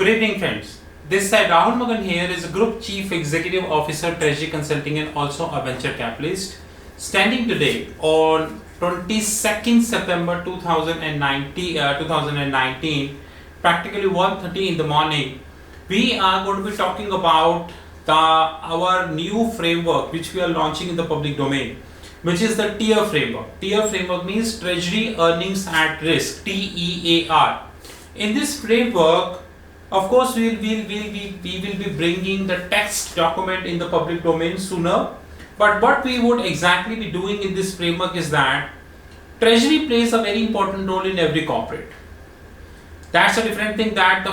Good evening, friends. This side Rahul Magan here is a Group Chief Executive Officer, Treasury Consulting, and also a venture capitalist. Standing today on 22nd September 2019, practically 1:30 in the morning, we are going to be talking about our new framework which we are launching in the public domain, which is the TEAR framework. TEAR framework means Treasury Earnings at Risk, TEAR. In this framework, of course, we will be bringing the text document in the public domain sooner. But what we would exactly be doing in this framework is that Treasury plays a very important role in every corporate. That's a different thing that the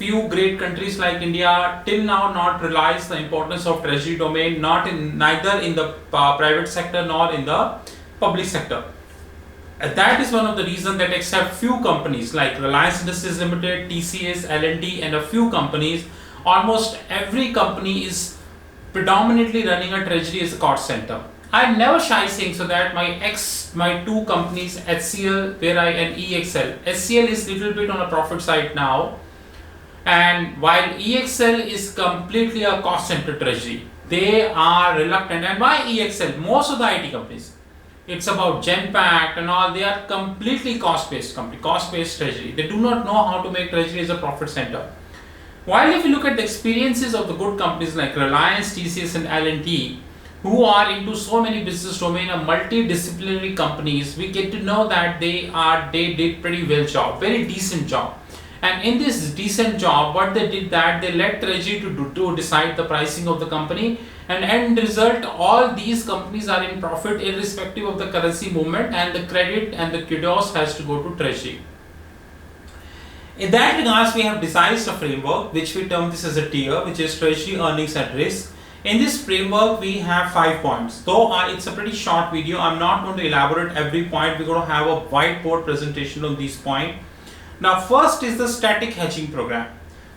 few great countries like India till now not realize the importance of Treasury domain, neither in the private sector nor in the public sector. And that is one of the reasons that except few companies like Reliance Industries Limited, TCS, L&T and a few companies, almost every company is predominantly running a treasury as a cost center. I'm never shy saying so that my two companies, HCL and EXL. HCL is little bit on a profit side now, and while EXL is completely a cost center treasury, they are reluctant. And why EXL? Most of the IT companies, it's about Genpact and all, they are completely cost-based company, cost-based treasury. They do not know how to make treasury as a profit center. While if you look at the experiences of the good companies like Reliance, TCS and L&T, who are into so many business domain and multidisciplinary companies, we get to know that they did pretty well job, very decent job. And in this decent job, what they did that they let Treasury to decide the pricing of the company, and end result, all these companies are in profit irrespective of the currency movement, and the credit and the kudos has to go to Treasury. In that regards, we have devised a framework which we term this as a TEAR, which is Treasury Earnings at Risk. In this framework, we have 5 points. Though it's a pretty short video, I'm not going to elaborate every point. We're going to have a whiteboard presentation on these points. Now, first is the static hedging program.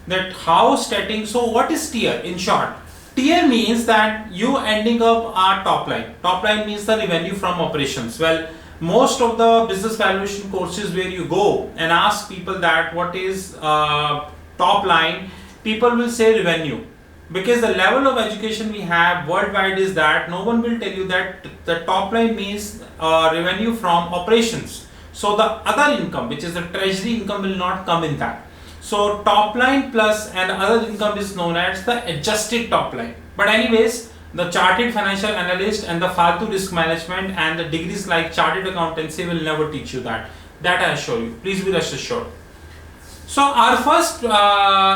That how static, so what is TEAR in short? TEAR means that you ending up our top line. Top line means the revenue from operations. Well, most of the business valuation courses where you go and ask people that what is top line, people will say revenue. Because the level of education we have worldwide is that no one will tell you that the top line means revenue from operations. So the other income, which is the treasury income, will not come in that. So top line plus and other income is known as the adjusted top line. But anyways, the chartered financial analyst and the Faltu risk management and the degrees like chartered accountancy will never teach you that. That I assure you. Please be rest assured. So our first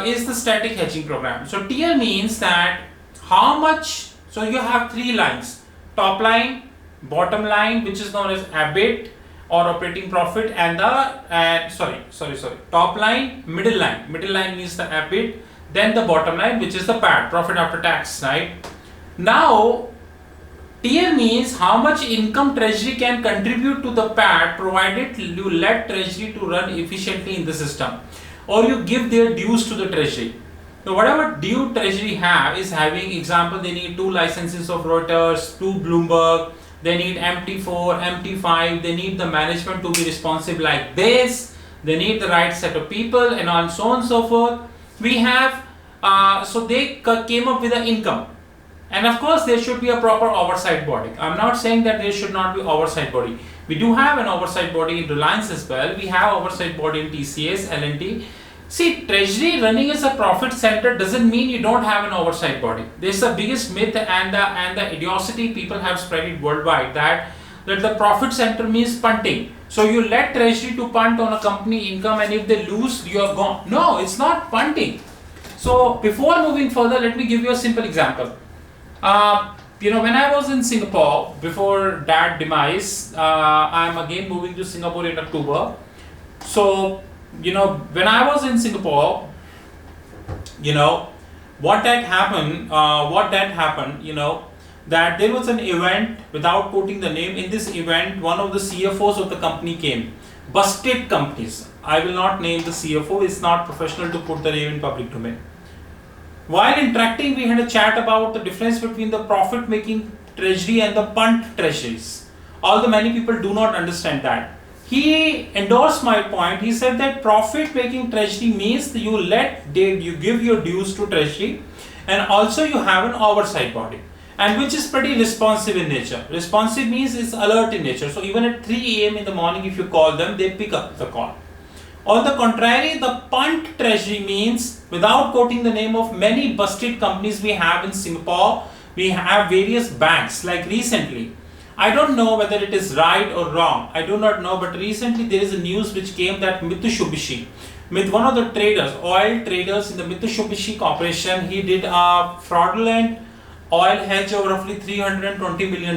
is the static hedging program. So TEAR means that how much, so you have 3 lines, top line, bottom line, which is known as EBIT or operating profit, and the top line, middle line means the EBIT, then the bottom line, which is the PAT, profit after tax, right? Now TEAR means how much income treasury can contribute to the PAT provided you let treasury to run efficiently in the system, or you give their dues to the treasury. So whatever due treasury have is having, example, they need 2 licenses of Reuters, 2 Bloomberg, they need MT4, MT5, they need the management to be responsive like this, they need the right set of people, and on so on and so forth. We have, so they came up with an income. And of course, there should be a proper oversight body. I'm not saying that there should not be oversight body. We do have an oversight body in Reliance as well. We have oversight body in TCS, L&T. See, treasury running as a profit center doesn't mean you don't have an oversight body. This is the biggest myth and the idiocy people have spread it worldwide, that the profit center means punting. So you let treasury to punt on a company income, and if they lose, you are gone. No, it's not punting. So before moving further, let me give you a simple example. When I was in Singapore before that demise, I'm again moving to Singapore in October. So, when I was in Singapore, that there was an event, without quoting the name. In this event, one of the CFOs of the company came, busted companies. I will not name the CFO, it's not professional to put the name in public domain. While interacting, we had a chat about the difference between the profit making treasury and the punt treasuries. Although many people do not understand that. he endorsed my point. He said that profit making treasury means that you give your dues to treasury, and also you have an oversight body, and which is pretty responsive in nature. Responsive means it's alert in nature. So even at 3 a.m. in the morning, if you call them, they pick up the call. On the contrary, the punt treasury means, without quoting the name of many busted companies we have in Singapore, we have various banks. Like recently, I don't know whether it is right or wrong, I do not know, but recently there is a news which came that Mitsubishi, with one of the traders, oil traders in the Mitsubishi Corporation, he did a fraudulent oil hedge of roughly $320 million,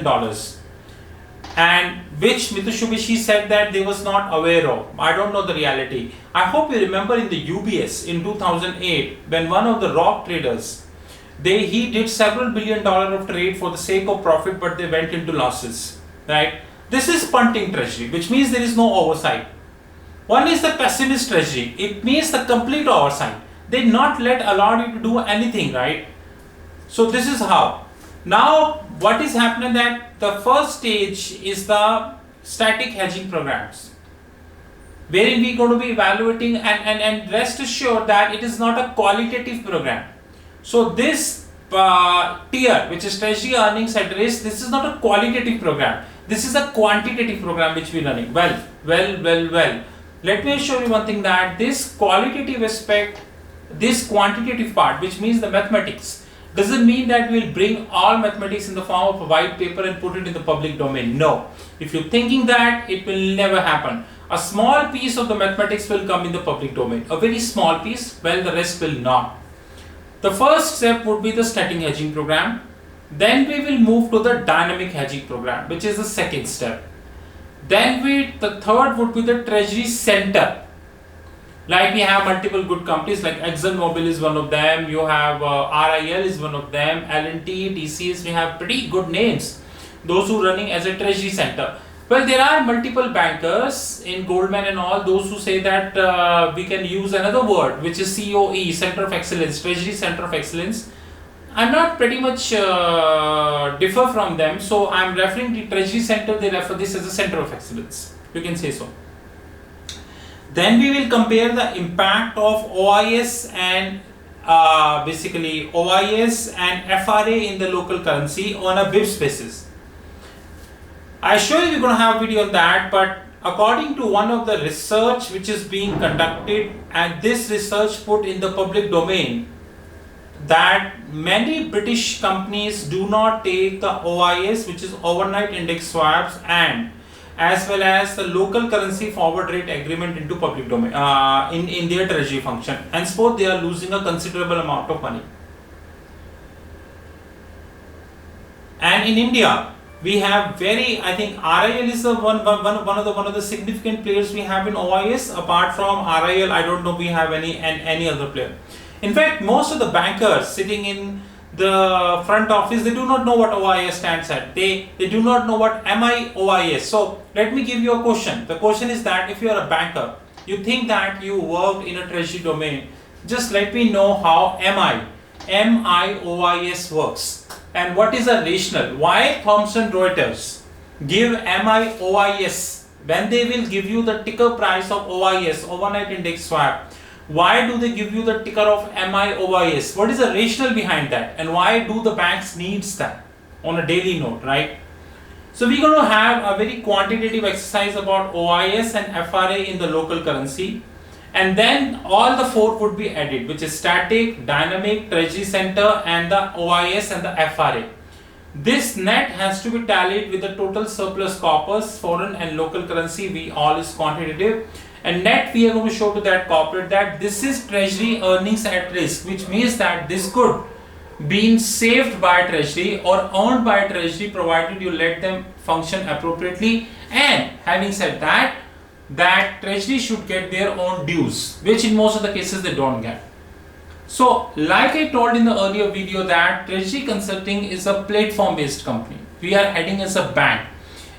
and which Mitsubishi said that they was not aware of. I don't know the reality. I hope you remember in the UBS in 2008, when one of the rock traders, he did several $billion of trade for the sake of profit, but they went into losses, right? This is punting treasury, which means there is no oversight. One is the pessimist treasury. It means the complete oversight. They not allow you to do anything, right? So this is how. Now what is happening, that the first stage is the static hedging programs, wherein we are going to be evaluating, and rest assured that it is not a qualitative program. So this tier, which is treasury earnings at risk, this is not a qualitative program. This is a quantitative program which we are running. Well. Let me show you one thing, that this qualitative aspect, this quantitative part, which means the mathematics, doesn't mean that we will bring all mathematics in the form of a white paper and put it in the public domain. No. If you're thinking that, it will never happen. A small piece of the mathematics will come in the public domain. A very small piece, well, the rest will not. The first step would be the static hedging program. Then we will move to the dynamic hedging program, which is the second step. Then the third would be the treasury center. Like we have multiple good companies, like ExxonMobil is one of them, you have RIL is one of them, L&T, TCS, we have pretty good names, those who are running as a treasury center. Well, there are multiple bankers in Goldman and all, those who say that we can use another word, which is COE, Center of Excellence, Treasury Center of Excellence. I'm not pretty much differ from them, so I'm referring to Treasury Center, they refer this as a Center of Excellence. You can say so. Then we will compare the impact of OIS and basically OIS and FRA in the local currency on a BIPS basis. I assure you we're going to have a video on that, but according to one of the research which is being conducted, and this research put in the public domain, that many British companies do not take the OIS, which is overnight index swaps, and as well as the local currency forward rate agreement into public domain in their treasury function. Henceforth, they are losing a considerable amount of money. And in India, we have I think RIL is one of the significant players we have in OIS. Apart from RIL, I don't know we have any other player. In fact, most of the bankers sitting in the front office, they do not know what OIS stands at. They do not know what MIOIS. So let me give you a question. The question is that if you are a banker, you think that you work in a treasury domain, just let me know how MIOIS works. And what is a rationale? Why Thomson Reuters give MIOIS when they will give you the ticker price of OIS, overnight index swap? Why do they give you the ticker of MIOIS? What is the rationale behind that? And why do the banks needs that on a daily note, right? So we're going to have a very quantitative exercise about OIS and FRA in the local currency. And then all the four would be added, which is static, dynamic, treasury center, and the OIS and the FRA. This net has to be tallied with the total surplus corpus, foreign and local currency, we all is quantitative. And net we are going to show to that corporate that this is treasury earnings at risk, which means that this could be saved by treasury or earned by treasury provided you let them function appropriately. And having said that treasury should get their own dues, which in most of the cases they don't get. So like I told in the earlier video that Treasury Consulting is a platform based company. We are heading as a bank,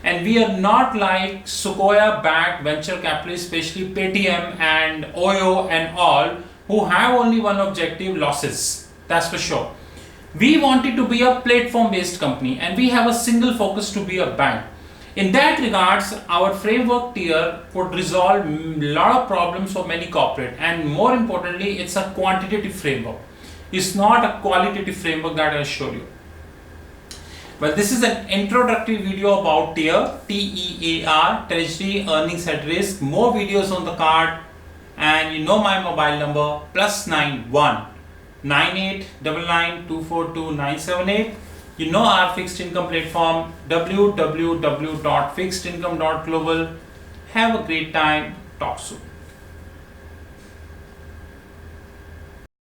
and we are not like Sequoia backed venture capitalists, especially Paytm and Oyo and all, who have only one objective, losses. That's for sure. We wanted to be a platform based company, and we have a single focus to be a bank. In that regards, our framework tier would resolve a lot of problems for many corporate, and more importantly, it's a quantitative framework. It's not a qualitative framework that I show you. Well, this is an introductory video about TEAR, TEAR, Treasury Earnings at Risk. More videos on the card, and you know my mobile number +91 9899242978. You know our fixed income platform www.fixedincome.global. Have a great time. Talk soon.